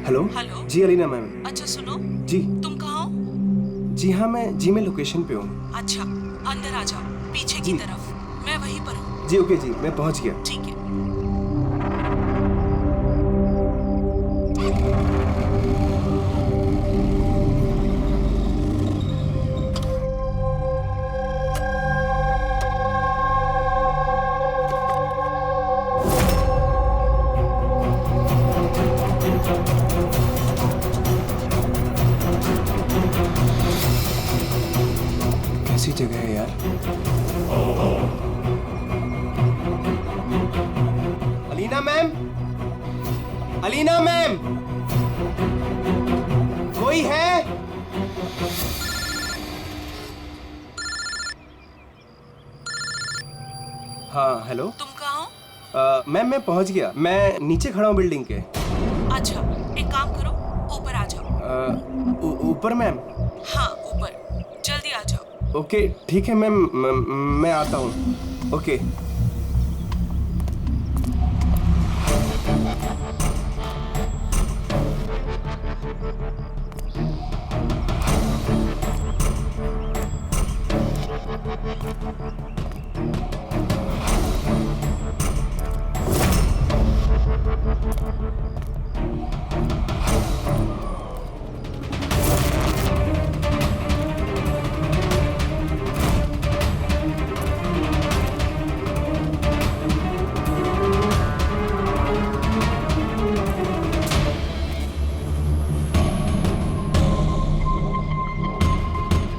Hello. Hello. जी Alina ma'am. अच्छा सुनो, जी। तुम कहाँ हो? जी हाँ, मैं लोकेशन पे हूँ। अच्छा, अंदर आ जाओ, पीछे की जी। तरफ। मैं वहीं पर हूँ। जी ओके जी, मैं पहुँच गया। ठीक है। कैसी जगह है यार। अलीना मैम, अलीना मैम, कोई है? हाँ हेलो। तुम कहाँ हो? मैम मैं पहुँच गया, मैं नीचे खड़ा हूँ बिल्डिंग के। अच्छा, एक काम करो, ऊपर आ जाओ। ऊपर मैम? हाँ ऊपर, जल्दी आ जाओ। ओके ठीक है मैम, मैं आता हूँ। ओके।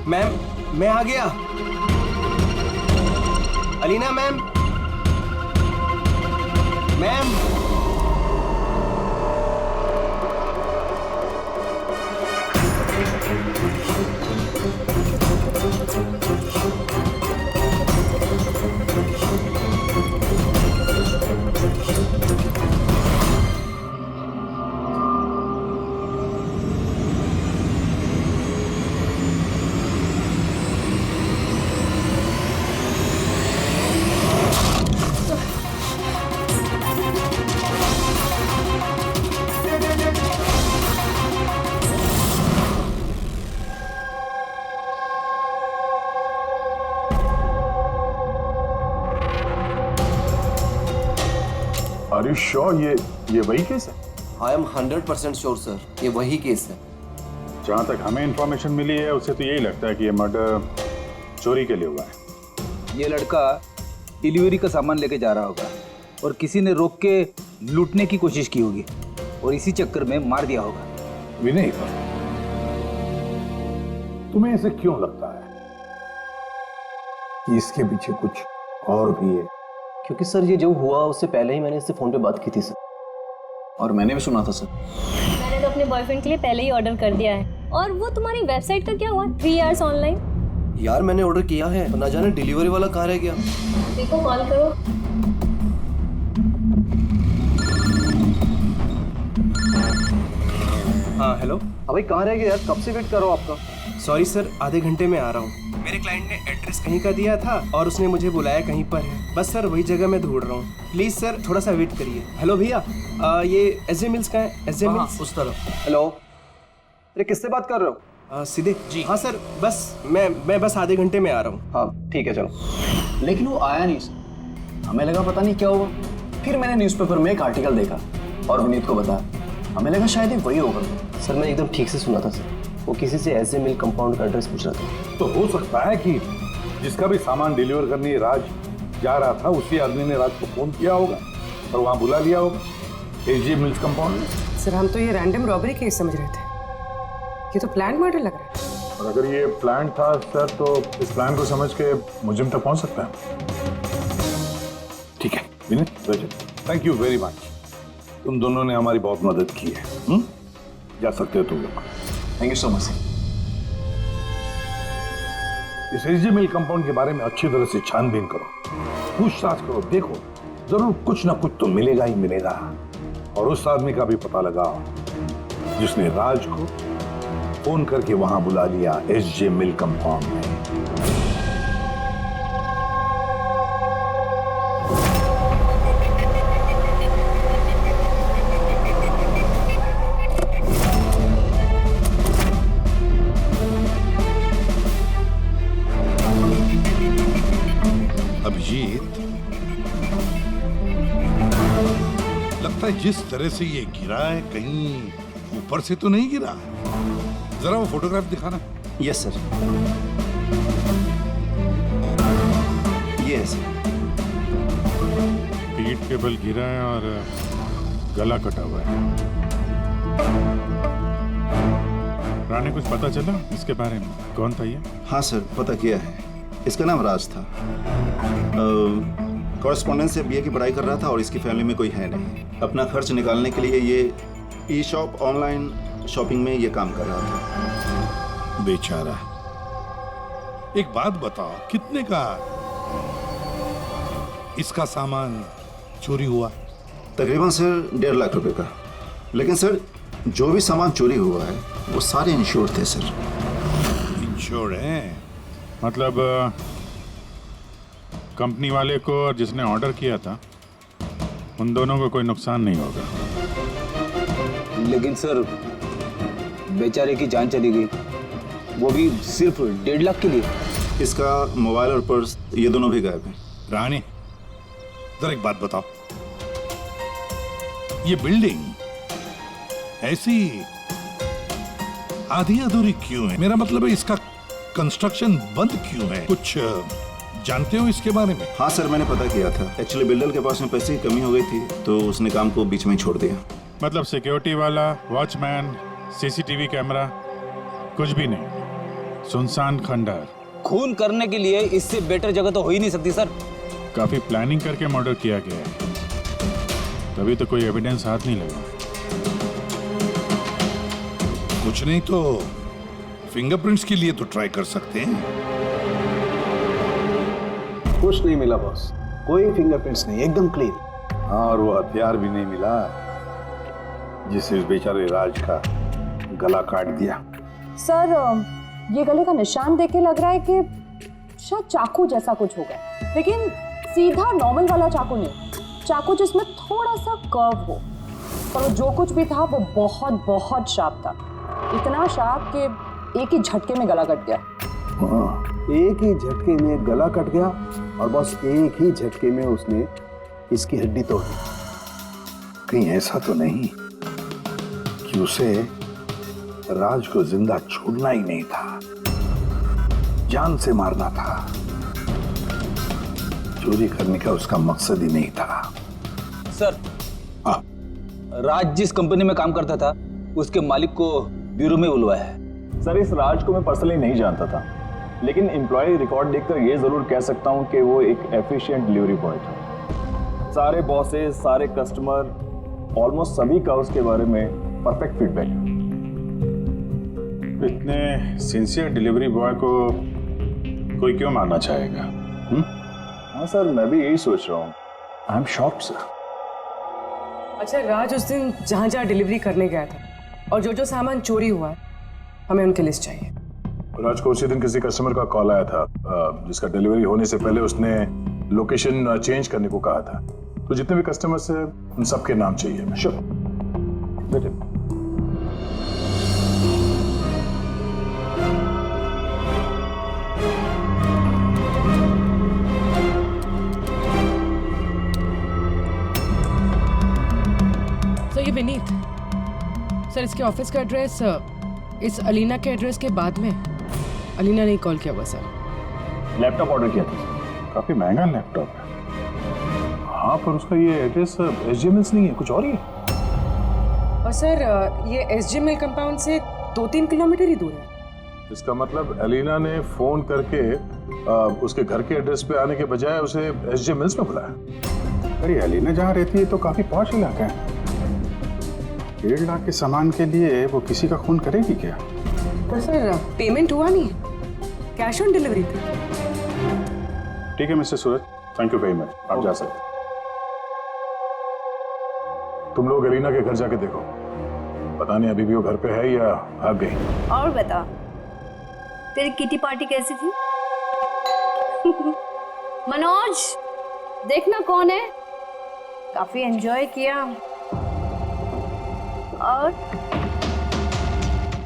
मैम मैं आ गया। Alina ma'am, ma'am. Are you sure ये वही केस है? आई एम 100% श्योर सर, ये वही केस है। जहां तक हमें इंफॉर्मेशन मिली है उससे तो यही लगता है कि ये मर्डर चोरी के लिए हुआ है। ये लड़का डिलीवरी का सामान लेके जा रहा होगा और किसी ने रोक के लूटने की कोशिश की होगी और इसी चक्कर में मार दिया होगा। विनय, तुम्हें ऐसे क्यों लगता है कि इसके पीछे कुछ और भी है? क्योंकि सर ये जो हुआ उससे पहले ही मैंने इससे फोन पे बात की थी सर, और मैंने भी सुना था सर। मैंने तो अपने बॉयफ्रेंड के लिए पहले ही ऑर्डर कर दिया है। और वो तुम्हारी वेबसाइट का क्या हुआ? 3 आवर्स ऑनलाइन। यार मैंने ऑर्डर किया है, ना जाने डिलीवरी वाला कहाँ रह गया। देखो, कॉल करो। हाँ हेलो। अभी कहाँ रह गया यार, कब से वेट कर रहा हूँ आपका। सॉरी सर, आधे घंटे में आ रहा हूँ। मेरे क्लाइंट ने एड्रेस कहीं का दिया था और उसने मुझे बुलाया कहीं पर है। बस सर वही जगह मैं ढूंढ रहा हूँ। प्लीज सर थोड़ा सा वेट करिए। हेलो भैया, ये एसजे मिल्स का है? एसजे मिल्स उस तरफ। हेलो, अरे किससे बात कर रहे हो? सीधे जी। हाँ सर, बस मैं बस आधे घंटे में आ रहा हूँ। हाँ ठीक है चलो। लेकिन वो आया नहीं सर, हमें लगा पता नहीं क्या हुआ। फिर मैंने न्यूज़पेपर में एक आर्टिकल देखा और विनीत को बताया, हमें लगा शायद ही वही होगा। सर मैं एकदम ठीक से सुना था सर, वो किसी से एसजे मिल कंपाउंड का एड्रेस पूछ रहा था। तो हो सकता है कि जिसका भी सामान डिलीवर करने राज जा रहा था उसी आदमी ने राज को फोन किया होगा और वहां बुला लिया होगा एसजे मिल्स कंपाउंड में। सर हम तो ये रैंडम रॉबरी केस समझ रहे थे, ये तो प्लान मर्डर लग रहा है। और अगर ये प्लान था सर तो इस प्लान को समझ के मुजरिम तक पहुंच सकता है। ठीक है Vineet, thank you very much, तुम दोनों ने हमारी बहुत मदद की है। जा सकते हो तुम लोग। Thank you so much. इस एसजे मिल कंपाउंड के बारे में अच्छी तरह से छानबीन करो, पूछताछ करो, देखो जरूर कुछ ना कुछ तो मिलेगा ही मिलेगा। और उस आदमी का भी पता लगाओ जिसने राज को फोन करके वहां बुला लिया एसजे मिल कंपाउंड में। जिस तरह से ये गिरा है कहीं ऊपर से तो नहीं गिरा? जरा वो फोटोग्राफ दिखाना। यस सर, ये है सर। पीठ के बल गिरा है और गला कटा हुआ है। रानी, कुछ पता चला इसके बारे में? कौन था ये? हाँ सर, पता किया है। इसका नाम राज था। कॉरेस्पॉन्डेंस से बीए की पढ़ाई कर रहा था और इसकी फैमिली में कोई है नहीं। अपना खर्च निकालने के लिए ये ई शॉप ऑनलाइन शॉपिंग में ये काम कर रहा था। बेचारा। एक बात बताओ, कितने का इसका सामान चोरी हुआ? तकरीबन सर 1.5 लाख रुपए का। लेकिन सर, जो भी सामान चोरी हुआ है वो सारे इंश्योर्ड थे सर। इंश्योर्ड है? मतलब कंपनी वाले को और जिसने ऑर्डर किया था, उन दोनों को कोई नुकसान नहीं होगा। लेकिन सर, बेचारे की जान चली गई, वो भी सिर्फ 1.5 लाख के लिए। इसका मोबाइल और पर्स ये दोनों भी गायब हैं। रानी, जरा एक बात बताओ, ये बिल्डिंग ऐसी आधी अधूरी क्यों है? मेरा मतलब है इसका कंस्ट्रक्शन बंद क्यों है? कुछ जानते हो इसके बारे में? हाँ सर, मैंने पता किया था। एक्चुअली बिल्डर के पास में पैसे की कमी हो गई थी तो उसने काम को बीच में ही छोड़ दिया। मतलब सिक्योरिटी वाला, वॉचमैन, सीसीटीवी कैमरा, कुछ भी नहीं, सुनसान खंडहर। खून करने के लिए इससे बेटर जगह तो हो ही नहीं सकती सर। काफी प्लानिंग करके मर्डर किया गया है, तभी तो कोई एविडेंस हाथ नहीं लगा। कुछ नहीं तो फिंगरप्रिंट्स के लिए तो ट्राई कर सकते हैं। कुछ नहीं मिला बॉस, कोई फिंगरप्रिंट्स नहीं, एकदम क्लीन। हाँ, और वो हथियार भी नहीं मिला जिससे इस बेचारे राज का गला काट दिया। सर, ये गले का निशान देख के लग रहा है कि शायद चाकू जैसा कुछ होगा, लेकिन सीधा नॉर्मल वाला चाकू नहीं, चाकू जिसमें थोड़ा सा कर्व हो। और जो कुछ भी था वो बहुत बहुत शार्प था, इतना शार्प कि एक ही झटके में गला कट गया। हाँ, एक ही झटके में गला कट गया और बस एक ही झटके में उसने इसकी हड्डी तोड़ दी। कहीं ऐसा तो नहीं कि उसे राज को जिंदा छोड़ना ही नहीं था, जान से मारना था? चोरी करने का उसका मकसद ही नहीं था। सर, हाँ। राज जिस कंपनी में काम करता था उसके मालिक को ब्यूरो में बुलवाया है। सर, इस राज को मैं पर्सनली नहीं जानता था, लेकिन एम्प्लॉय रिकॉर्ड देखकर ये जरूर कह सकता हूँ कि वो एक एफिशिएंट डिलीवरी बॉय था। सारे बॉसेस, सारे कस्टमर, ऑलमोस्ट सभी का उसके बारे में परफेक्ट फीडबैक है। इतने सिंसियर डिलीवरी बॉय को कोई क्यों मारना चाहेगा? हाँ सर, मैं भी यही सोच रहा हूँ। I am shocked sir. अच्छा, राज उस दिन जहाँ जहाँ डिलीवरी करने गया था और जो जो सामान चोरी हुआ है, हमें उनकी लिस्ट चाहिए। राज को उसी दिन किसी कस्टमर का कॉल आया था जिसका डिलीवरी होने से पहले उसने लोकेशन चेंज करने को कहा था। तो जितने भी कस्टमर्स हैं उन सबके नाम चाहिए हमें। श्योर, बेटे। सर, ये विनीत सर, इसके ऑफिस का एड्रेस इस अलीना के एड्रेस के बाद में। अलीना ने कॉल किया हुआ सर। लैपटॉप ऑर्डर किया था। काफी महंगा लैपटॉप है। हाँ, पर उसका ये एड्रेस SG मिल्स नहीं है, कुछ और ही है। और सर, ये SG मिल कंपाउंड से 2-3 किलोमीटर ही दूर है। इसका मतलब एलिना ने फोन करके उसके घर के एड्रेस पे आने के बजाय उसे SG मिल्स में बुलाया। अरे अलीना जहाँ रहती है तो काफी पॉश इलाका है। 1.5 लाख के सामान के लिए वो किसी का खून करेगी क्या? तो सर, पेमेंट हुआ नहीं, कैश ऑन डिलीवरी थी। ठीक है mister Suraj, thank you very much, आप जा सकते। तुम लोग एलिना के घर जाके देखो, पता नहीं अभी भी वो घर पे है या भाग गई। और बता, तेरी किटी पार्टी कैसी थी? मनोज, देखना कौन है, काफी एंजॉय किया। और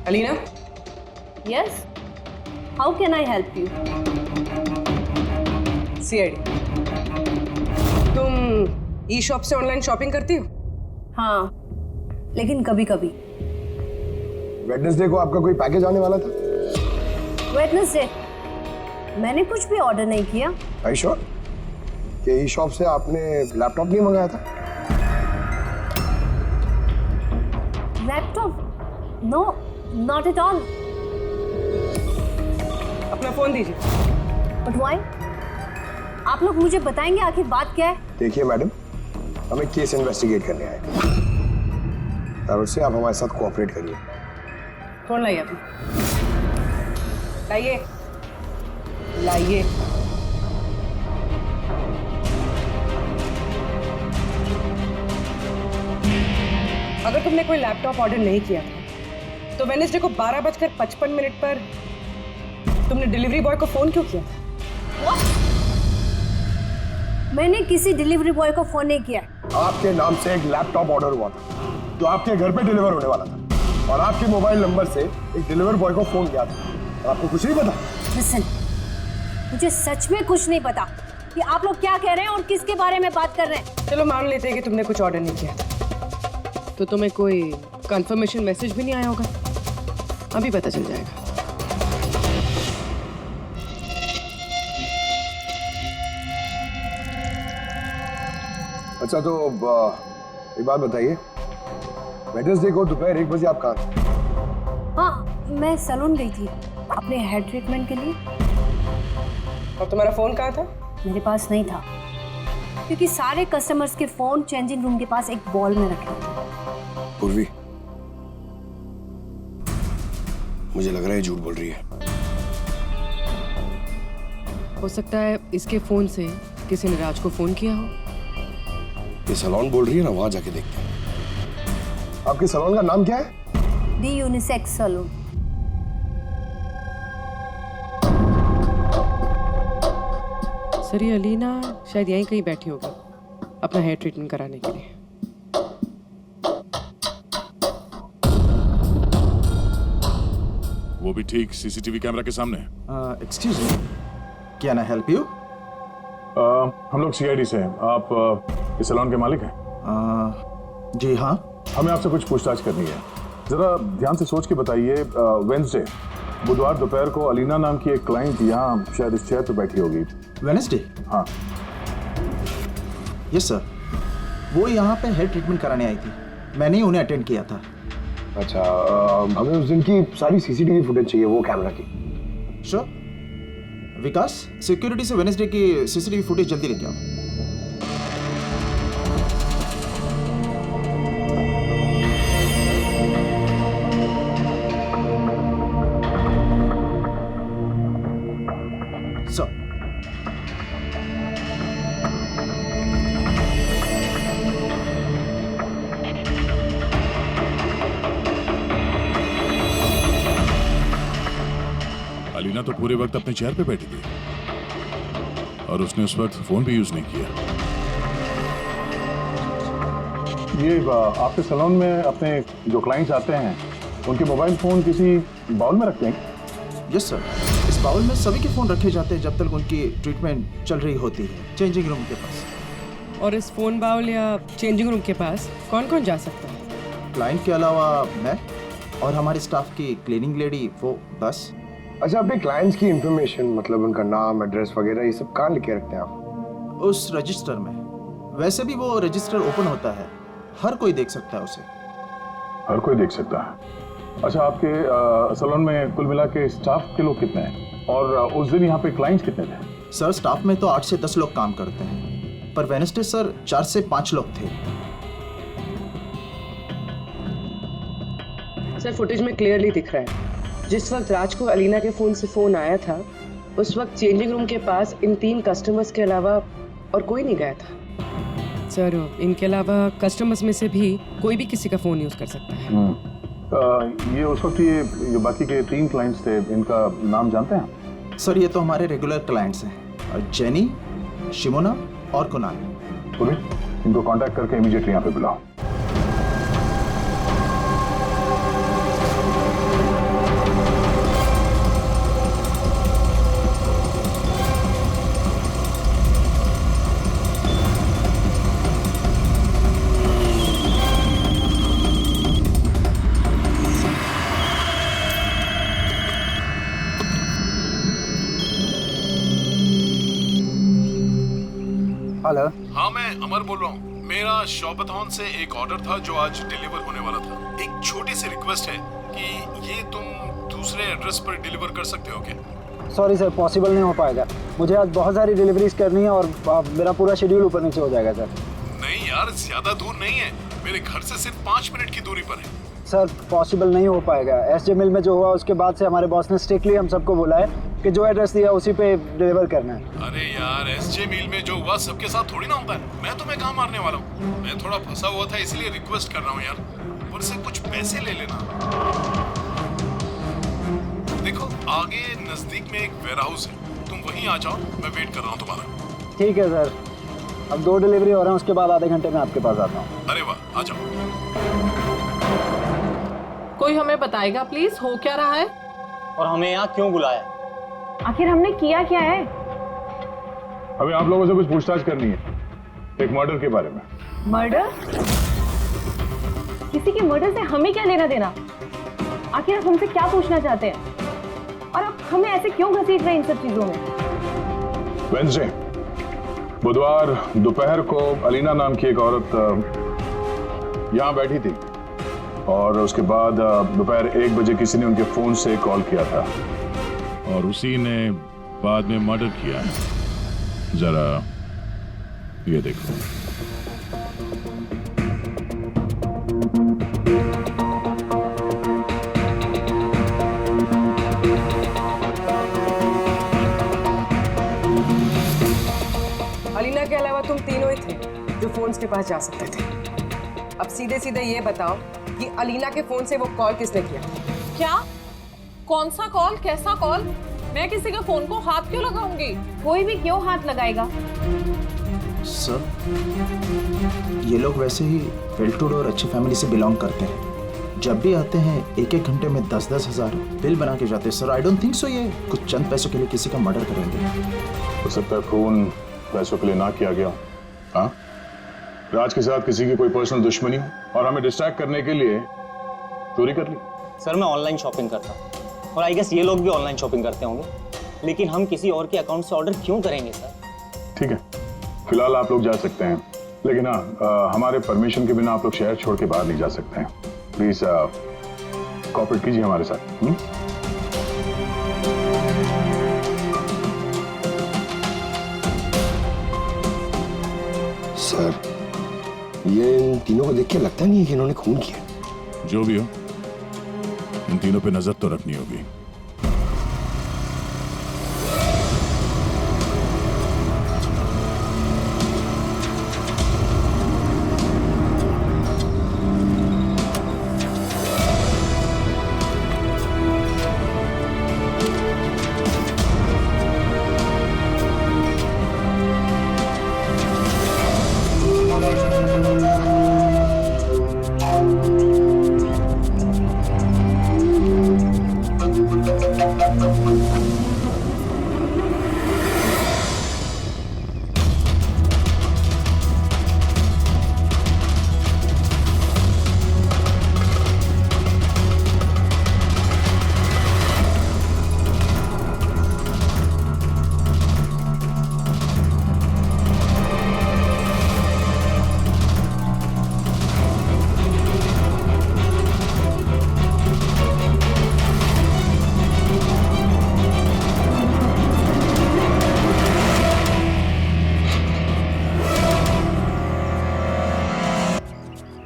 Alina, yes, how can I help you? CID, तुम ई शॉप से ऑनलाइन शॉपिंग करती हो? हाँ, लेकिन कभी कभी। वेडनेसडे को आपका कोई पैकेज आने वाला था? वेडनेसडे मैंने कुछ भी ऑर्डर नहीं किया। आई श्योर कि ई शॉप से आपने लैपटॉप नहीं मंगाया था? Laptop? No, not at all. अपना फोन दीजिए। But why? आप लोग मुझे बताएंगे आखिर बात क्या है? देखिए मैडम, हमें केस इन्वेस्टिगेट करने आए और उससे आप हमारे साथ कोऑपरेट करिए। फोन लाइए अपना। लाइए लाइए। अगर तुमने कोई लैपटॉप ऑर्डर नहीं किया था तो वेडनेसडे को 12:55 पर तुमने डिलीवरी बॉय को फोन क्यों किया था? मैंने किसी डिलीवरी बॉय को फोन नहीं किया। आपके नाम से एक लैपटॉप ऑर्डर हुआ था जो आपके घर पे डिलीवर होने वाला था और आपके मोबाइल नंबर से एक डिलीवर बॉय को फोन किया था और आपको कुछ नहीं पता? लिसन, मुझे सच में कुछ नहीं पता कि आप लोग क्या कह रहे हैं और किसके बारे में बात कर रहे हैं। चलो मान लेते हैं कि तुमने कुछ ऑर्डर नहीं किया था, तो तुम्हें कोई कंफर्मेशन मैसेज भी नहीं आया होगा। अभी पता चल जाएगा। अच्छा, तो एक बात बताइए, वेडनेसडे को दोपहर 1 बजे आप कहाँ थे? हाँ, मैं सैलून गई थी अपने हेयर ट्रीटमेंट के लिए। और तुम्हारा फोन कहाँ था? मेरे पास नहीं था क्योंकि सारे कस्टमर्स के फोन चेंजिंग रूम के पास एक बॉल में रखे थे। पूर्वी, मुझे लग रहा है झूठ बोल रही है। हो सकता है इसके फोन से किसी ने राज को फोन किया हो। ये सैलून बोल रही है ना, वहां जाके देखते हैं। आपके सैलून का नाम क्या है? दी यूनिसेक्स सैलून। सर, ये अलीना शायद यहीं कहीं बैठी होगी अपना हेयर ट्रीटमेंट कराने के लिए। वो भी ठीक सीसीटीवी कैमरा के सामने। Excuse me, can I help you? हम लोग सीआईडी से हैं। आप इस सैलून के मालिक हैं? जी हाँ। हमें आपसे कुछ पूछताछ करनी है। जरा ध्यान से सोच के बताइए, वेडनेसडे बुधवार दोपहर को अलीना नाम की एक क्लाइंट यहाँ शायद इस चेयर पे बैठी होगी। वेडनेसडे? हाँ। यस सर, वो यहाँ पे हेयर ट्रीटमेंट कराने आई थी, मैंने ही उन्हें अटेंड किया था। अच्छा, हमें उस दिन की सारी सीसीटीवी फुटेज चाहिए, वो कैमरा की। श्योर। विकास, सिक्योरिटी से वेडनेसडे की सीसीटीवी फुटेज जल्दी लेके आओ। सर, अलीना तो पूरे वक्त अपने चेयर पे बैठी थी और उसने उस वक्त फोन भी यूज नहीं किया। ये आपके सैलून में अपने जो क्लाइंट्स आते हैं उनके मोबाइल फोन किसी बाउल में रखते हैं? यस सर, इस बाउल में सभी के फोन रखे जाते हैं जब तक उनकी ट्रीटमेंट चल रही होती है, चेंजिंग रूम के पास। और इस फोन बाउल या चेंजिंग रूम के पास कौन कौन जा सकता है? क्लाइंट के अलावा मैं और हमारे स्टाफ की क्लीनिंग लेडी, वो बस। अच्छा, अपने क्लाइंट्स की इंफॉर्मेशन, मतलब उनका नाम, एड्रेस वगैरह, ये सब कहाँ लिखे रखते हैं आप? उस रजिस्टर में। वैसे भी वो रजिस्टर ओपन होता है, हर कोई देख सकता है उसे। हर कोई देख सकता है? अच्छा, आपके सैलून में कुल मिला के स्टाफ के लोग कितने हैं और उस दिन यहाँ पे क्लाइंट्स कितने थे? सर, स्टाफ में तो 8 से 10 लोग काम करते हैं, पर वेडनेसडे सर 4 से 5 लोग थे। सर, फुटेज में क्लियरली दिख रहा है जिस वक्त राज को अलीना के फोन से फोन आया था उस वक्त चेंजिंग रूम के पास इन 3 कस्टमर्स के अलावा और कोई नहीं गया था। सर, इनके अलावा कस्टमर्स में से भी कोई भी किसी का फोन यूज कर सकता है। ये उस वक्त ये जो बाकी के 3 क्लाइंट्स थे, इनका नाम जानते हैं? सर, ये तो हमारे रेगुलर क्लाइंट्स हैं, जेनी, शिमोना और कुणाल। इनको कांटेक्ट करके इमीडिएटली यहाँ पे बुलाओ। हेलो। हाँ, मैं अमर बोल रहा हूँ। मेरा शॉपथॉन से एक ऑर्डर था जो आज डिलीवर होने वाला था। एक छोटी सी रिक्वेस्ट है कि ये तुम दूसरे एड्रेस पर डिलीवर कर सकते हो क्या? सॉरी सर, पॉसिबल नहीं हो पाएगा। मुझे आज बहुत सारी डिलीवरीज करनी है और मेरा पूरा शेड्यूल ऊपर नीचे हो जाएगा सर। नहीं यार, ज्यादा दूर नहीं है, मेरे घर से सिर्फ 5 मिनट की दूरी पर है। सर पॉसिबल नहीं हो पाएगा। एसजे मिल में जो हुआ उसके बाद से हमारे बॉस ने स्ट्रिक्टली हम सबको बोला है कि जो एड्रेस दिया उसी पे डिलीवर करना है। अरे यार, एसजे मिल में जो हुआ सबके साथ थोड़ी ना होता है। मैं तुम्हें कहाँ मारने वाला हूँ। मैं थोड़ा फंसा हुआ था इसलिए रिक्वेस्ट कर रहा हूँ यार, ऊपर से कुछ पैसे ले लेना। देखो आगे नजदीक में एक वेयरहाउस है, तुम वहीं आ जाओ, मैं वेट कर रहा हूँ तुम्हारा। ठीक है सर, अब 2 डिलीवरी हो रहे हैं, उसके बाद आधे घंटे में आपके पास आता हूँ। अरे वाह, आ जाओ। कोई हमें बताएगा प्लीज, हो क्या रहा है और हमें यहाँ क्यों बुलाया? आखिर हमने किया क्या है? हमें आप लोगों से कुछ पूछताछ करनी है, एक मर्डर के बारे में। मर्डर? किसी के मर्डर से हमें क्या लेना देना? आखिर आप हमसे क्या पूछना चाहते हैं और आप हमें ऐसे क्यों घसीट रहे हैं इन सब चीजों में? वेंसडे बुधवार दोपहर को अलीना नाम की एक औरत यहाँ बैठी थी और उसके बाद दोपहर 1 बजे किसी ने उनके फोन से कॉल किया था और उसी ने बाद में मर्डर किया है। जरा ये देखो। अलीना के अलावा तुम तीनों ही थे जो फोन्स के पास जा सकते थे। अब सीधे सीधे ये बताओ कि अलीना के फोन से वो कॉल किसने किया? क्या? कौन सा कॉल, कैसा कॉल? मैं किसी के फोन को हाथ क्यों लगाऊंगी? कोई भी क्यों हाथ लगाएगा? सर, ये लोग वैसे ही वेल टू डू और अच्छी फैमिली से बिलोंग करते हैं। जब भी आते हैं 1-1 घंटे में 10-10 हज़ार बिल बना के जाते हैं। Sir I don't think so ये कुछ चंद पैसों के लिए किसी का मर्डर करेंगे। हो सकता है खून पैसों के लिए ना किया गया। हाँ, राज के साथ किसी की कोई पर्सनल दुश्मनी हो और हमें डिस्ट्रैक्ट करने के लिए चोरी कर ली। सर मैं ऑनलाइन शॉपिंग करता हूँ और आई गेस ये लोग भी ऑनलाइन शॉपिंग करते होंगे, लेकिन हम किसी और के अकाउंट से ऑर्डर क्यों करेंगे सर? ठीक है, फिलहाल आप लोग जा सकते हैं, लेकिन हाँ हमारे परमिशन के बिना आप लोग शहर छोड़ के बाहर नहीं जा सकते हैं। प्लीज कोऑपरेट कीजिए हमारे साथ। सर, ये इन तीनों को देख के लगता नहीं है कि इन्होंने खून किया। जो भी हो, इन तीनों पे नजर तो रखनी होगी।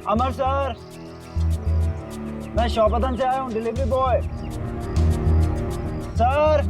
अमर सर, मैं शॉपथन से आया हूँ, डिलीवरी बॉय। सर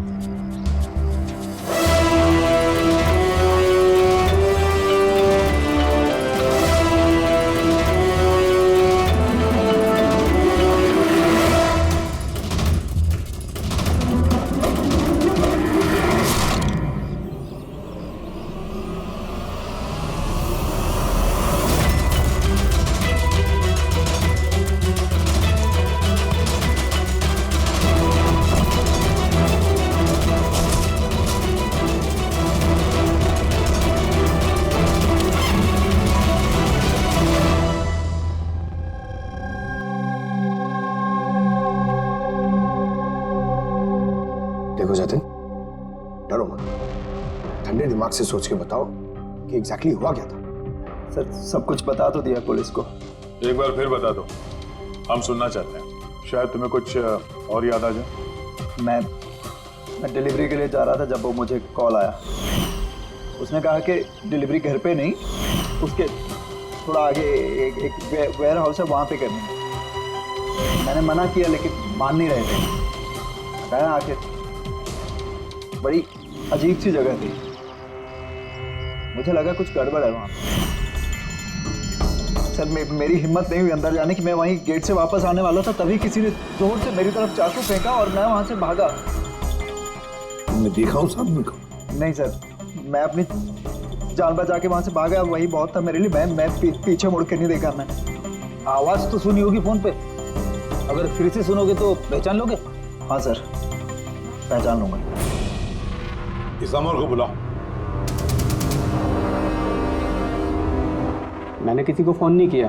देखो जतिन, डरो मत, ठंडे दिमाग से सोच के बताओ कि एग्जैक्टली हुआ क्या था? सर सब कुछ बता तो दिया पुलिस को। एक बार फिर बता दो, हम सुनना चाहते हैं। शायद तुम्हें कुछ और याद आ जाए। मैं डिलीवरी के लिए जा रहा था जब वो मुझे कॉल आया। उसने कहा कि डिलीवरी घर पे नहीं, उसके थोड़ा आगे एक वेयर हाउस है, वहाँ पे करनी है। मैंने मना किया लेकिन मान नहीं रहे थे। गया आखिर, बड़ी अजीब सी जगह थी, मुझे लगा कुछ गड़बड़ है वहाँ। सर मेरी हिम्मत नहीं हुई अंदर जाने की। मैं वहीं गेट से वापस आने वाला था, तभी किसी ने जोर से मेरी तरफ चाकू फेंका और मैं वहाँ से भागा। तुमने देखा उस आदमी को? नहीं सर, मैं अपनी जान बचा के वहाँ से भागा, वही बहुत था मेरे लिए। मैं पीछे मुड़ के नहीं देखा। मैं आवाज तो सुनी होगी फोन पे, अगर फिर से सुनोगे तो पहचान लोगे? हाँ सर, पहचान लूंगा। इस अमर को बुलाओ। मैंने किसी को फ़ोन नहीं किया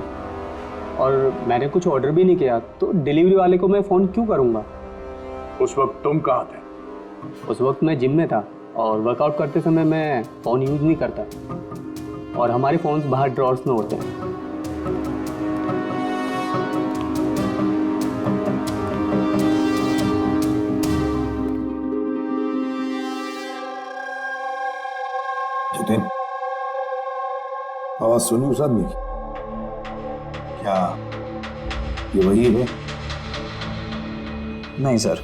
और मैंने कुछ ऑर्डर भी नहीं किया, तो डिलीवरी वाले को मैं फ़ोन क्यों करूँगा? उस वक्त तुम कहाँ थे? उस वक्त मैं जिम में था और वर्कआउट करते समय मैं फ़ोन यूज़ नहीं करता और हमारे फ़ोन्स बाहर ड्रॉर्स में होते हैं। जितिन, आवाज सुनी उस आदमी की? क्या ये वही है? नहीं सर,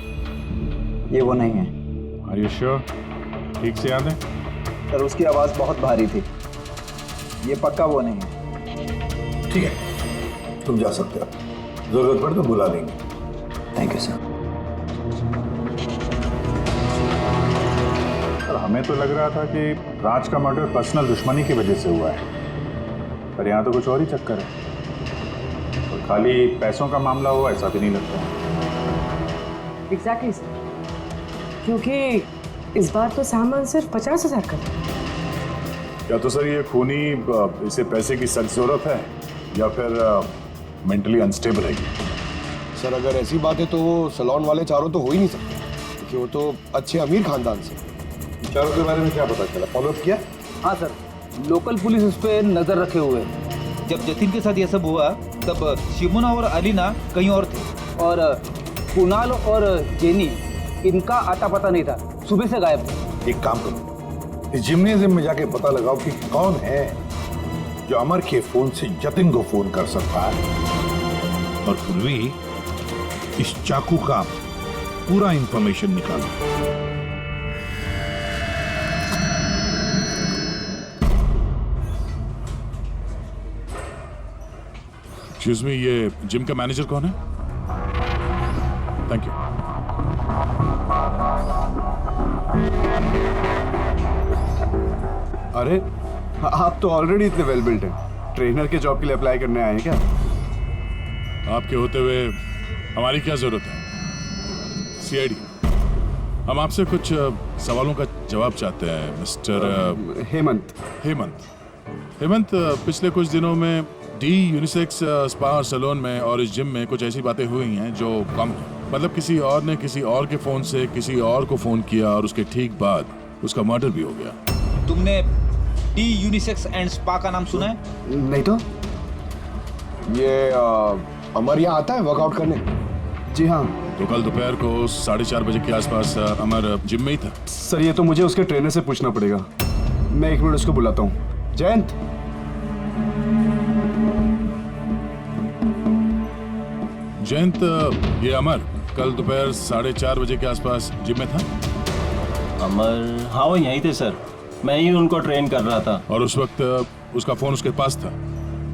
ये वो नहीं है। Are you sure? ठीक से याद है? सर उसकी आवाज़ बहुत भारी थी, ये पक्का वो नहीं है। ठीक है, तुम जा सकते हो, जरूरत पड़े तो बुला लेंगे। Thank you sir. हमें तो लग रहा था कि राज का मर्डर पर्सनल दुश्मनी की वजह से हुआ है, पर यहाँ तो कुछ और ही चक्कर है। और खाली पैसों का मामला हुआ ऐसा भी नहीं लगता। एग्जैक्टली सर, क्योंकि इस बार तो सामान सिर्फ 50,000 का था। या तो सर ये खूनी इसे पैसे की सख्त जरूरत है या फिर मेंटली अनस्टेबल है। सर अगर ऐसी बात है तो वो सलोन वाले चारों तो हो ही नहीं सकते, क्योंकि वो तो अच्छे अमीर खानदान से। चारों के बारे में क्या पता चला? फॉलोअप किया? हाँ सर, लोकल पुलिस उस पर नजर रखे हुए है। जब जतिन के साथ यह सब हुआ तब शिमोना और अलीना कहीं और थे और कुणाल और जेनी, इनका आता पता नहीं था, सुबह से गायब थे। एक काम करो, इस जिम्नेजियम में जाके पता लगाओ कि कौन है जो अमर के फोन से जतिन को फोन कर सकता है, और पूर्वी इस चाकू का पूरा इंफॉर्मेशन निकालो। एक्सक्यूज मी, ये जिम का मैनेजर कौन है? Thank you. अरे आप तो ऑलरेडी इतने वेल बिल्ट हैं, ट्रेनर के जॉब के लिए अप्लाई करने आए हैं क्या? आपके होते हुए हमारी क्या जरूरत है? सीआईडी, हम आपसे कुछ सवालों का जवाब चाहते हैं मिस्टर हेमंत। हेमंत, पिछले कुछ दिनों में डी यूनिसेक्स स्पा और सैलून में और इस जिम में कुछ ऐसी बातें हुई हैं जो कम है। मतलब किसी और ने किसी और के फोन से किसी और को फोन किया और उसके ठीक बाद उसका मर्डर भी हो गया। तुमने डी यूनिसेक्स एंड स्पा का नाम सुना है? नहीं तो। ये अमर यहाँ आता है वर्कआउट करने? जी हाँ। तो कल दोपहर को 4:30 बजे के आसपास अमर जिम में ही था। सर ये तो मुझे उसके ट्रेनर से पूछना पड़ेगा, मैं 1 मिनट उसको बुलाता हूँ। जयंत, जयंत, ये अमर कल दोपहर 4:30 बजे के आसपास जिम में था? अमर, हाँ वो यहीं थे सर, मैं ही उनको ट्रेन कर रहा था। और उस वक्त उसका फोन उसके पास था?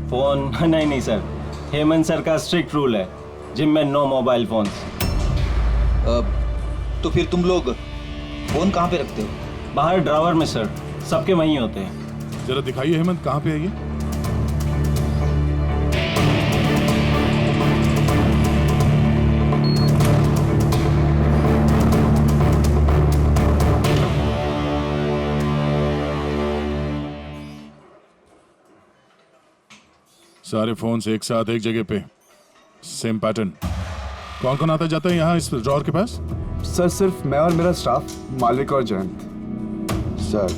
फोन नहीं सर, हेमंत सर का स्ट्रिक्ट रूल है, जिम में नो मोबाइल फोन्स। तो फिर तुम लोग फोन कहाँ पे रखते हो? बाहर ड्रावर में सर, सबके वहीं होते हैं। जरा दिखाइए हेमंत, कहाँ पे है ये? सारे फोन्स एक साथ एक जगह पे, सेम पैटर्न। कौन कौन आता जाता है यहाँ इस ड्रॉअर के पास? सर सिर्फ मैं और मेरा स्टाफ, मालिक और जयंत। सर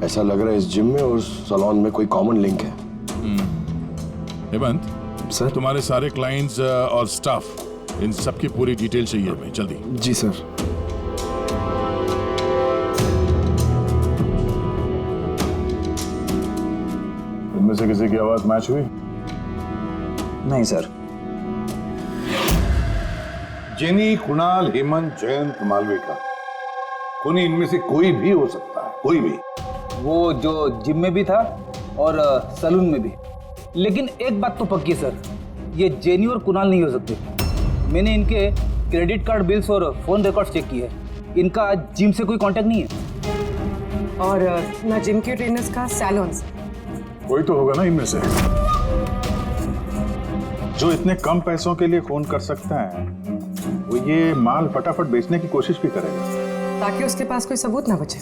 ऐसा लग रहा है इस जिम में और सैलून में कोई कॉमन लिंक है। हेमंत सर, तुम्हारे सारे क्लाइंट्स और स्टाफ, इन सबकी पूरी डिटेल चाहिए हमें, जल्दी। जी सर। इनमें से किसी की आवाज मैच हुई? नहीं सर। जेनी, कुणाल, हेमंत, जयंत, मालविका, कोई इनमें से कोई भी हो सकता है, कोई भी। वो जो जिम में भी था और सलून में भी। लेकिन एक बात तो पक्की है सर, ये जेनी और कुणाल नहीं हो सकते। मैंने इनके क्रेडिट कार्ड बिल्स और फोन रिकॉर्ड्स चेक किए हैं, इनका जिम से कोई कांटेक्ट नहीं है। और ना जिम के ट्रेनर्स का सैलून से। कोई तो होगा ना इनमें से जो इतने कम पैसों के लिए फोन कर सकता है। वो ये माल फटाफट बेचने की कोशिश भी करेगा ताकि उसके पास कोई सबूत ना बचे।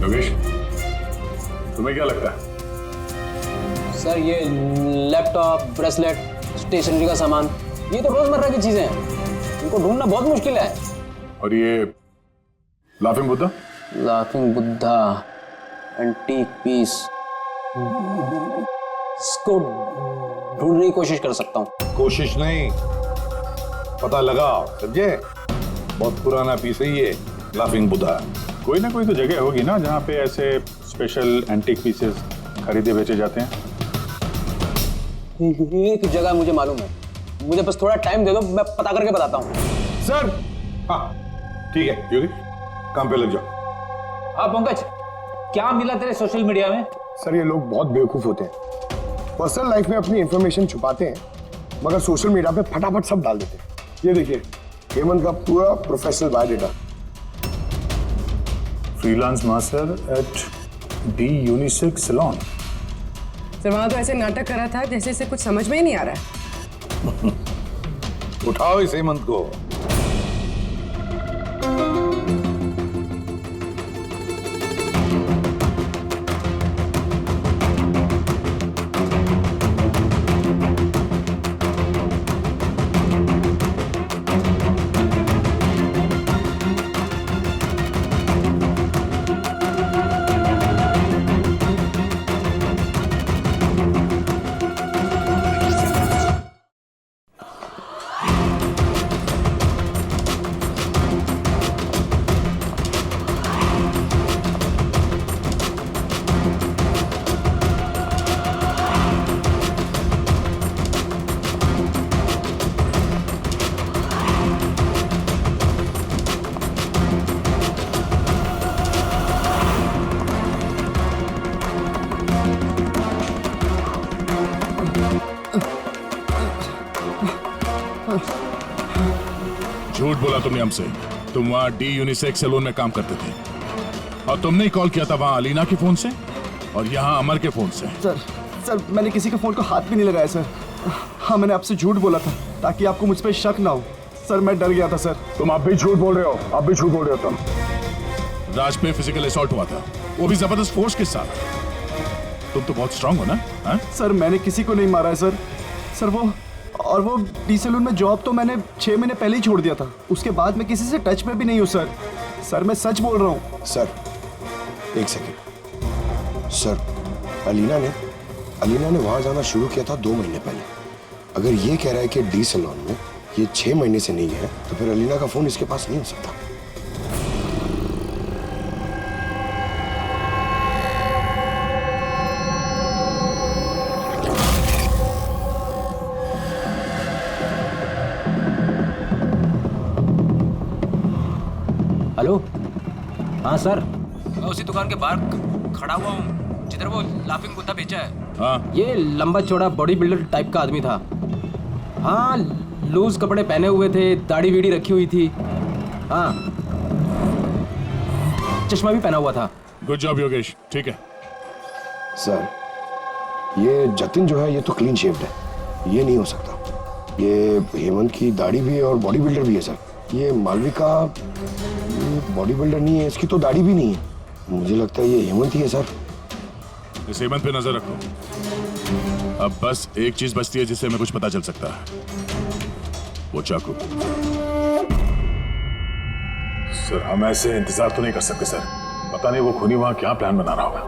योगेश, तुम्हें क्या लगता है? सर ये लैपटॉप, ब्रेसलेट, स्टेशनरी का सामान, ये तो रोजमर्रा की चीजें हैं, इनको ढूंढना बहुत मुश्किल है। और ये laughing Buddha? Laughing Buddha, antique piece, इसको ढूंढने की कोशिश कर सकता हूँ। कोशिश नहीं, पता लगाओ, समझे? बहुत पुराना पीस है ये लाफिंग बुद्धा। कोई ना कोई तो जगह होगी ना जहाँ पे ऐसे स्पेशल एंटीक पीसेस खरीदे बेचे जाते हैं। एक जगह मुझे मालूम है, मुझे बस थोड़ा टाइम दे दो, मैं पता करके बताता हूँ। सर, हाँ ठीक है योगी, काम पे लग जाओ। हाँ पंकज, क्या मिला तेरे सोशल मीडिया में? सर ये लोग बहुत बेवकूफ होते हैं, पर्सनल लाइफ में अपनी इंफॉर्मेशन छुपाते हैं मगर सोशल मीडिया पे फटाफट सब डाल देते हैं। ये देखिए हेमंत का पूरा professional biodata. Freelance master at the unisex salon. Sir वहां तो ऐसे नाटक करा था जैसे इसे कुछ समझ में ही नहीं आ रहा है। उठाओ इस हेमंत को। झूठ बोला तुमने हमसे। तुम वहाँ डी यूनिसेक्स सैलून में काम करते थे और तुमने ही कॉल किया था वहाँ अलीना के फोन से और यहाँ अमर के फोन से। सर मैंने किसी के फोन को हाथ भी नहीं लगाया सर। हाँ मैंने आपसे झूठ बोला था ताकि आपको मुझ पर शक ना हो। सर मैं डर गया था सर। तुम आप भी झूठ बोल रहे हो, आप भी झूठ बोल रहे हो। तुम राज पे फिजिकल असॉल्ट हुआ था, वो भी जबरदस्त फोर्स के साथ। तुम तो बहुत स्ट्रांग हो ना? हा? सर मैंने किसी को नहीं मारा है सर। सर वो डी सैलून में जॉब तो मैंने 6 महीने पहले ही छोड़ दिया था। उसके बाद मैं किसी से टच में भी नहीं हूँ सर। सर मैं सच बोल रहा हूँ। सर एक सेकेंड सर, अलीना ने वहां जाना शुरू किया था 2 महीने पहले। अगर ये कह रहा है कि डी सैलून में ये 6 महीने से नहीं है तो फिर अलीना का फोन इसके पास नहीं हो सकता। हेलो, हाँ सर। मैं उसी दुकान के बाहर खड़ा हुआ हूँ जिधर वो लाफिंग बुद्धा बेचा है। हाँ। ये लंबा चौड़ा बॉडी बिल्डर टाइप का आदमी था। हाँ, लूज कपड़े पहने हुए थे, दाढ़ी वीड़ी रखी हुई थी। हाँ, चश्मा भी पहना हुआ था। गुड जॉब योगेश, ठीक है। सर ये जतिन जो है ये तो क्लीन शेव्ड है, ये नहीं हो सकता। ये हेमंत की दाढ़ी भी है और बॉडी बिल्डर भी है सर। ये मालविका बॉडी बिल्डर नहीं है, इसकी तो दाढ़ी भी नहीं है। मुझे लगता है ये हेमंत ही है सर। इस हेमंत पे नजर रखो। अब बस एक चीज बचती है जिससे हमें कुछ पता चल सकता है, वो चाकू। सर हम ऐसे इंतजार तो नहीं कर सकते सर। पता नहीं वो खूनी वहां क्या प्लान बना रहा होगा।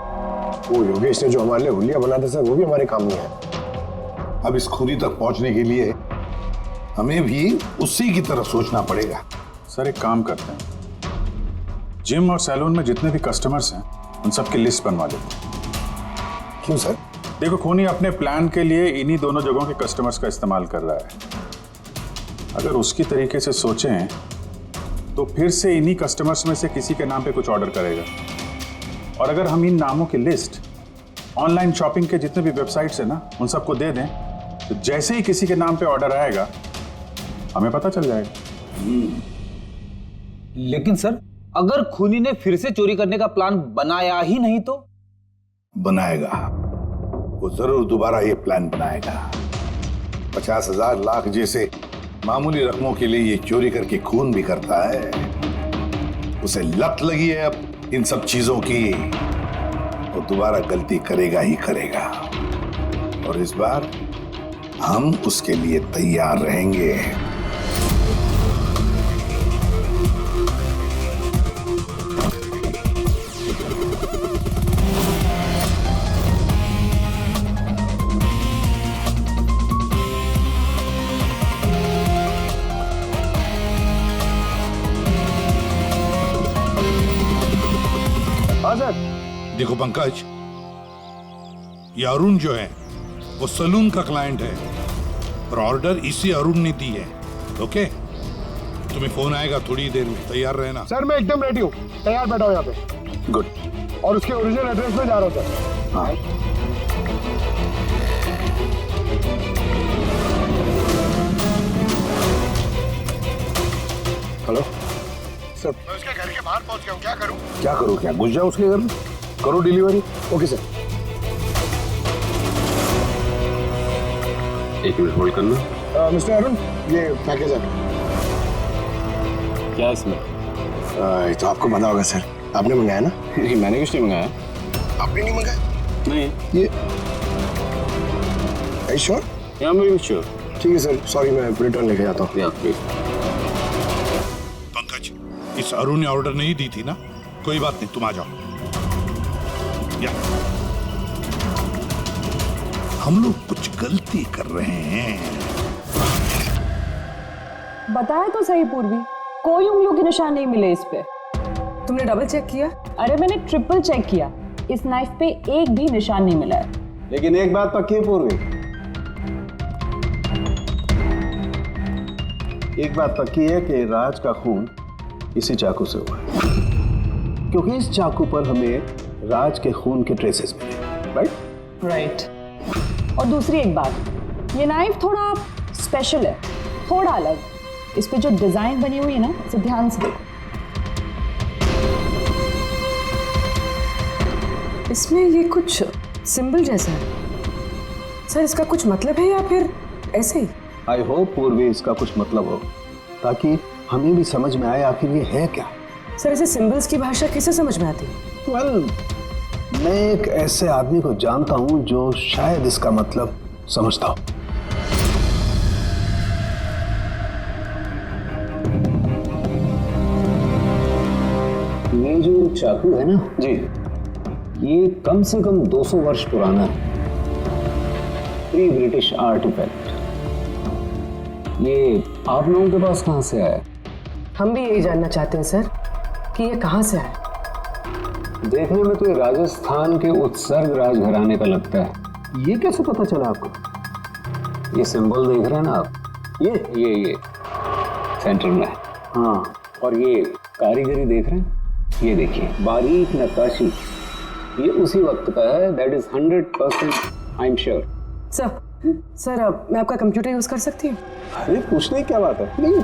वो योगेश ने जो हमारे लिए हुलिया बना था सर, वो भी हमारे काम नहीं है। अब इस खूनी तक पहुंचने के लिए हमें भी उसी की तरह सोचना पड़ेगा। सर एक काम करते हैं, जिम और सैलून में जितने भी कस्टमर्स हैं उन सब की लिस्ट बनवा लेते हैं। क्यों सर? देखो खूनी अपने प्लान के लिए इन्हीं दोनों जगहों के कस्टमर्स का इस्तेमाल कर रहा है। अगर उसकी तरीके से सोचें तो फिर से इन्हीं कस्टमर्स में से किसी के नाम पे कुछ ऑर्डर करेगा, और अगर हम इन नामों की लिस्ट ऑनलाइन शॉपिंग के जितने भी वेबसाइट्स हैं ना उन सबको दे दें, तो जैसे ही किसी के नाम पे ऑर्डर आएगा हमें पता चल जाएगा। लेकिन सर, अगर खूनी ने फिर से चोरी करने का प्लान बनाया ही नहीं तो? बनाएगा, वो जरूर दोबारा ये प्लान बनाएगा। 50,000 लाख जैसे मामूली रकमों के लिए ये चोरी करके खून भी करता है। उसे लत लगी है अब इन सब चीजों की, वो दोबारा गलती करेगा ही करेगा, और इस बार हम उसके लिए तैयार रहेंगे। देखो पंकज, ये अरुण जो है वो सलून का क्लाइंट है, और ऑर्डर इसी अरुण ने दी है। ओके, तुम्हें फोन आएगा थोड़ी देर में, तैयार रहना। सर मैं एकदम रेडी हूँ, तैयार बैठा हूँ यहाँ पे। गुड। और उसके ओरिजिनल एड्रेस पे जा रहा हूँ सर। हाँ। हेलो सर, मैं उसके घर के बाहर पहुँच गया हूँ, क्या करूँ? क्या करो? क्या घुस जाओ उसके घर में, करो डिलीवरी। Okay sir. एक मिनट होल्ड करना। मिस्टर अरुण, ये पैकेज है। क्या इसमें? ये तो आपको पता होगा सर, आपने मंगाया ना? नहीं, मैंने कुछ नहीं मंगाया। आपने नहीं मंगाया? नहीं। ये श्योर? या मैं श्योर। ठीक है सर, सॉरी मैं रिटर्न लेके जाता हूँ। पंकज, इस अरुण ने ऑर्डर नहीं दी थी ना? कोई बात नहीं, तुम आ जाओ। या हम लोग कुछ गलती कर रहे हैं। बताया तो सही पूर्वी, कोई उंगलियों के निशान नहीं मिले इस पे। तुमने डबल चेक किया? अरे मैंने ट्रिपल चेक किया, इस नाइफ पे एक भी निशान नहीं मिला है। लेकिन एक बात पक्की है पूर्वी, एक बात पक्की है कि राज का खून इसी चाकू से हुआ है, क्योंकि इस चाकू पर हमें राज के खून के ट्रेसेस मिले। राइट। और दूसरी एक बात, ये नाइफ थोड़ा स्पेशल है, थोड़ा अलग। इस पे जो डिजाइन बनी हुई है ना, इसे ध्यान से देखो। इसमें ये कुछ सिंबल जैसा है सर, इसका कुछ मतलब है या फिर ऐसे ही? आई होप पूर्वी इसका कुछ मतलब हो, ताकि हमें भी समझ में आए आखिर ये है क्या। सर ऐसे सिंबल्स की भाषा किसे समझ में आती है? वेल, मैं एक ऐसे आदमी को जानता हूं जो शायद इसका मतलब समझता हो। ये जो चाकू है ना जी, ये कम से कम 200 वर्ष पुराना है, प्री ब्रिटिश आर्टिफैक्ट। ये आप लोगों के पास कहाँ से आया? हम भी यही जानना चाहते हैं सर कि ये कहाँ से आया। देखने में तो ये राजस्थान के उत्सर्ग राजघराने का लगता है। ये कैसे पता चला आपको? ये सिंबल देख रहे हैं ना आप, ये सेंटर में है। हाँ, और ये कारीगरी देख रहे हैं, ये देखिए बारीक नक्काशी, ये उसी वक्त का है। That is 100% I am sure. Sir अब मैं आपका कंप्यूटर यूज कर सकती हूँ? अरे पूछने की क्या बात है, नहीं।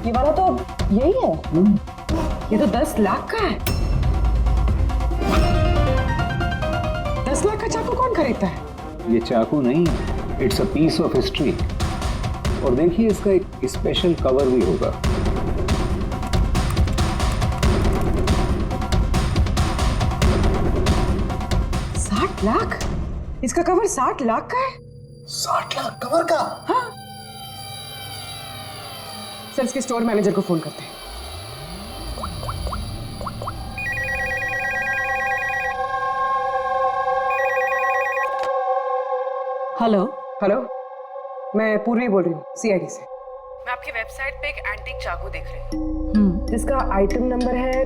ये वाला तो यही है। ये तो 10 लाख का है। 10 लाख का चाकू कौन खरीदता है? ये चाकू नहीं, it's a piece of history. और देखिए इसका एक स्पेशल कवर भी होगा। लाख? इसका कवर 60 लाख का है? 60 लाख कवर का? हाँ। सर इसके स्टोर मैनेजर को फोन करते हैं। हेलो हेलो, मैं पूर्वी बोल रही हूँ सीआईडी से। मैं आपकी वेबसाइट पे एक एंटीक चाकू देख रही हूँ जिसका आइटम नंबर है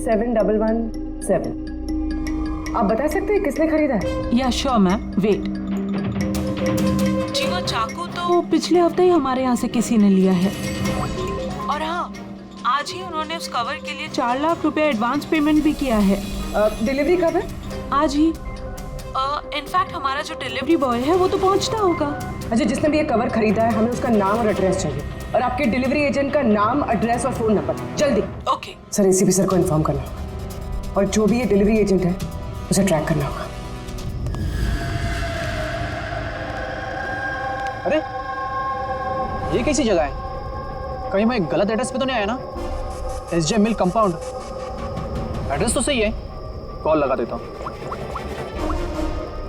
7117। आप बता सकते हैं किसने खरीदा है? या श्योर मैम, वेट। जी वो चाकू तो पिछले हफ्ते ही हमारे यहाँ से किसी ने लिया है, और हाँ आज ही उन्होंने उस कवर के लिए 4 लाख रुपए एडवांस पेमेंट भी किया है। डिलीवरी कब है? आज ही। इनफैक्ट हमारा जो डिलीवरी बॉय है वो तो पहुंचता होगा। अच्छा, जिसने भी ये कवर खरीदा है हमें उसका नाम और एड्रेस चाहिए, और आपके डिलीवरी एजेंट का नाम, एड्रेस और फोन नंबर जल्दी। ओके सर, एसीपी सर को इन्फॉर्म करना होगा, और जो भी ये डिलीवरी एजेंट है उसे ट्रैक करना होगा। अरे ये कैसी जगह है? कहीं मैं गलत एड्रेस पे तो नहीं आया ना? SJ मिल कंपाउंड, एड्रेस तो सही है। कॉल लगा देता हूँ।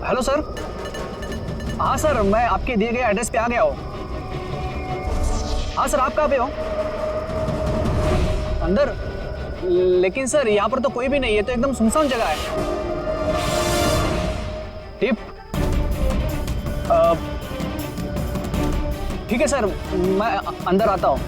Hello sir. हाँ सर, मैं आपके दिए गए एड्रेस पे आ गया हूँ। हाँ सर, आप कहाँ पे हो? अंदर? लेकिन सर यहाँ पर तो कोई भी नहीं है, तो एकदम सुनसान जगह है। टिप? ठीक है सर, मैं अंदर आता हूँ।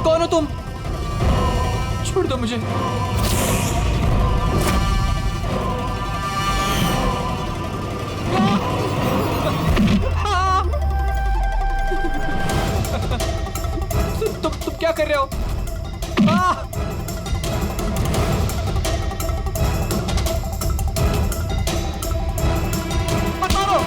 कौन हो तुम? छोड़ दो मुझे। तुम क्या कर रहे हो? मत मारो।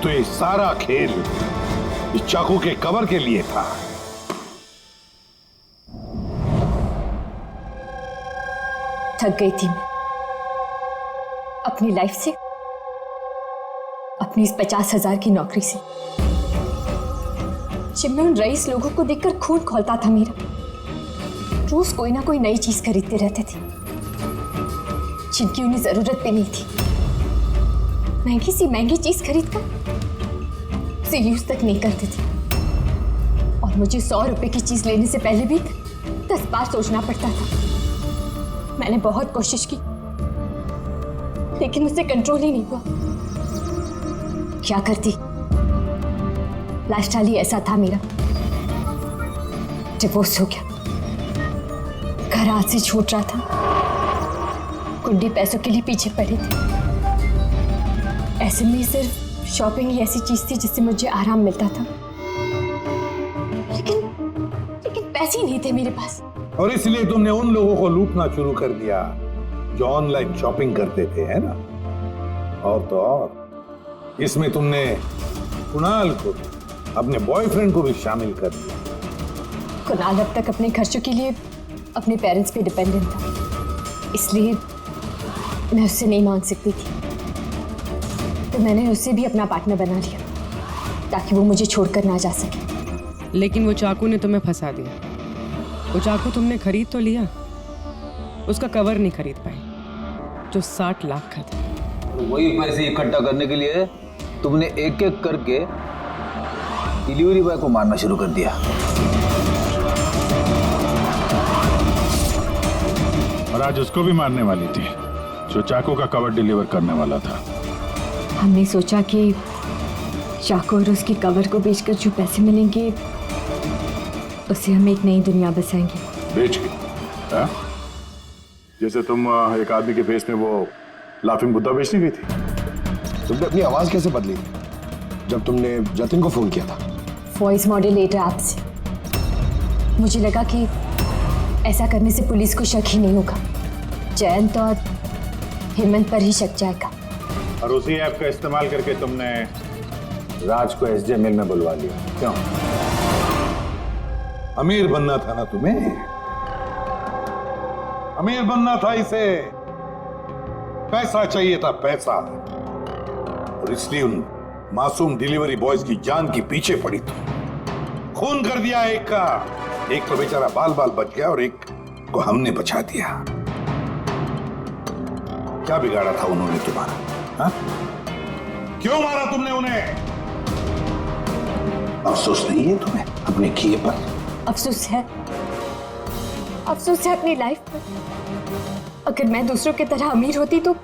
तो ये सारा खेल इस चाकू के कवर के लिए था। थक गई थी मैं अपनी लाइफ से, अपनी इस 50,000 की नौकरी से। जब मैं उन रईस लोगों को देखकर खून खौलता था मेरा, रोज कोई ना कोई नई चीज खरीदते रहते थे जिनकी उन्हें जरूरत भी नहीं थी। महंगी सी महंगी चीज खरीदकर उसे यूज तक नहीं करते थे, और मुझे 100 रुपए की चीज लेने से पहले भी 10 बार सोचना पड़ता था। मैंने बहुत कोशिश की लेकिन मुझसे कंट्रोल ही नहीं हुआ। क्या करती, लाइफस्टाइल ही ऐसा था मेरा। डिवोर्स हो गया, घर हाथ से छूट रहा था, कुंडी पैसों के लिए पीछे पड़े थे। ऐसे में सिर्फ शॉपिंग ही ऐसी चीज थी जिससे मुझे आराम मिलता था, लेकिन पैसे ही नहीं थे मेरे पास। और इसलिए तुमने उन लोगों को लूटना शुरू कर दिया जो ऑनलाइन शॉपिंग करते थे, है ना? और तो और इसमें तुमने कुणाल को, अपने बॉयफ्रेंड को भी शामिल कर दिया। कुणाल अब तक अपने खर्चों के लिए अपने पेरेंट्स पे डिपेंडेंट था, इसलिए मैं उससे नहीं मांग सकती थी। तो मैंने उसे भी अपना पार्टनर बना लिया ताकि वो मुझे छोड़कर ना जा सके। लेकिन वो चाकू ने तुम्हें फंसा दिया। वो चाकू तुमने खरीद तो लिया, उसका कवर नहीं खरीद पाई जो 60 लाख का था। वही पैसे इकट्ठा करने के लिए तुमने एक एक करके डिलीवरी बॉय को मारना शुरू कर दिया। और आज उसको भी मारने वाली थी जो चाकू का कवर डिलीवर करने वाला था। हमने सोचा कि चाकू और उसके कवर को बेचकर जो पैसे मिलेंगे उससे हम एक नई दुनिया बसाएंगे। बेच के? हाँ? जैसे तुम एक आदमी के फेस में वो लाफिंग बुद्धा बेचने गई थी। तुमने अपनी आवाज कैसे बदली जब तुमने जतिन को फोन किया था? वॉइस मॉड्यूलेटर ऐप से। मुझे लगा कि ऐसा करने से पुलिस को शक ही नहीं होगा, जयंत और हेमंत पर ही शक जाएगा। और उसी ऐप का इस्तेमाल करके तुमने राज को एसजे मिल में बुलवा लिया, क्यों? अमीर बनना था ना तुम्हें? अमीर बनना था इसे, पैसा चाहिए था, पैसा। और इसलिए उन मासूम डिलीवरी बॉयज की जान की पीछे पड़ी थी, खून कर दिया एक का। एक तो बेचारा बाल बाल बच गया और एक को हमने बचा दिया। क्या बिगाड़ा था उन्होंने तुम्हारा? हा? क्यों मारा तुमने उन्हें? अफसोस नहीं है तुम्हें अपने किए पर? अफसोस है अपनी लाइफ पर। अगर मैं दूसरों की तरह अमीर होती तो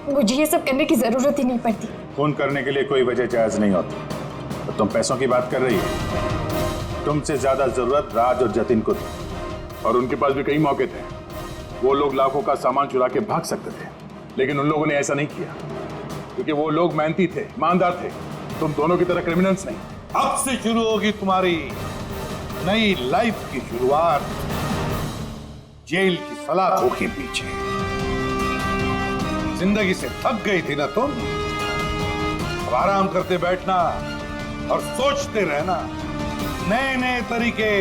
मुझे ये सब करने की जरूरत ही नहीं पड़ती। खून करने के लिए कोई वजह जायज नहीं होती। तो तुम पैसों की बात कर रही हो। तुमसे ज्यादा जरूरत राज और जतिन को थी, और उनके पास भी कई मौके थे। वो लोग लाखों का सामान चुरा के भाग सकते थे, लेकिन उन लोगों ने ऐसा नहीं किया, क्योंकि वो लोग मेहनती थे, ईमानदार थे। तुम दोनों की तरह क्रिमिनल्स नहीं। अब से शुरू होगी तुम्हारी नई लाइफ की शुरुआत जेल की सलाखों के पीछे। जिंदगी से थक गई थी ना तुम? अब आराम करते बैठना और सोचते रहना नए नए तरीके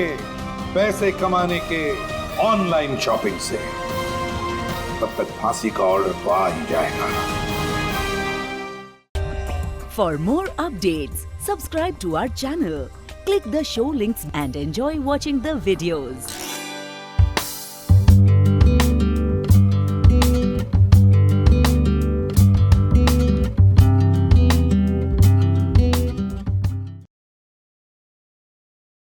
पैसे कमाने के ऑनलाइन शॉपिंग से। तब तक फांसी का ऑर्डर तो आ ही जाएगा। For more updates, subscribe to our channel, click the show links and enjoy watching the videos.